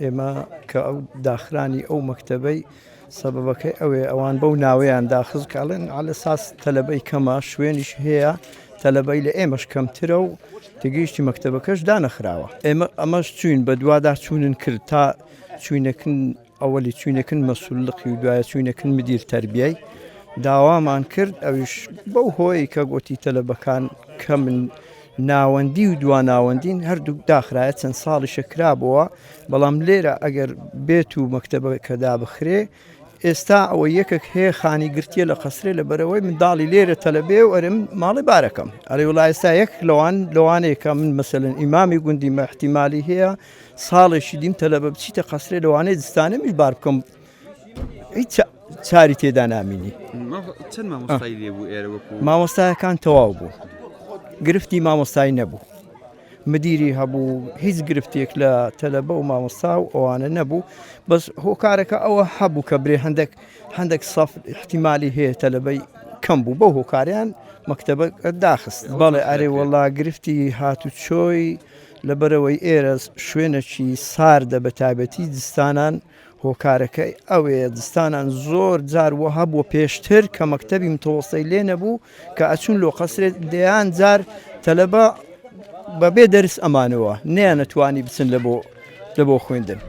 ئێمە کە ئەو داخرانی ئەو مەکتەبەی سەبەبەکەی ئەوێ ئەوان بەو ناوەیان داخز کاڵێن على ساس تەلەبەی کەمە شوێنیش هەیە تەلەبەی لە ئێمەش کەمترە و تێگەیشتی مەکتەبەکەش دانەخراوە ئێمە ئەمەش چوین بە دووادار چوونن کرد تا چوینەکن ئەوەلی چوینەکن مەسوولقی و دوایە چوینەکن مدیر تەربیەی داوامان کرد ئەویش بەو هۆی کە گوتی تەلەبەکان کە من ناوەندی و دواناوەندین هەردوو داخرایە چەند ساڵی شەکرابەوە بەڵام لێرە ئەگەر بێت و مەکتەبەکە دابخرێ ئێستا ئەوە یەکێک هەیە خانی گرتیە لە قەسرێ لە بەرەوەی منداڵی لێرە تەلەبێ و ئەرم ماڵی بارەکەم ئەرێ وڵای ئێستا یەک لەوانەیە کە من مەسەلەن ئیمامی گوندی مە احتیمالی هەیە ساڵێکی دیم تەلەبە بچیتە قەسرێ لەوانەیە دستانە میش بار بکەم هیچ چاری تێدا نامینی چەند مامۆستای لێبوو ئێرە وەکو مامۆستایەکان تەواو بوو گرفتی مامۆستای نەبوو مدیری هەبوو هیچ گرفتێک لە تەلەبە و مامۆستا و ئەوانە نەبوو بەس هۆکارەکە ئەوە هەبوو کە برێ هەندێک سەف احتیمالی هەیە تەلەبەی کەم بوو بەو هۆکاریان مەکتەبە داخست بەڵێ ئەرێ وەڵا گرفتی هاتوچۆی لەبەرەوەی ئێرە شوێنێکی ساردە بە تایبەتی دستانان هۆکارەکەی ئەوەیە دستانان زۆر جار وە هەبووە پێشتر کە مەکتەبی متەوەسەی لێ نەبوو کە ئەچون لۆ قەسرێت دەیان جار تەلەبە بەبێ دەرس ئەمانەوە نەیان نەتوانی بچن لە بۆ خوێندن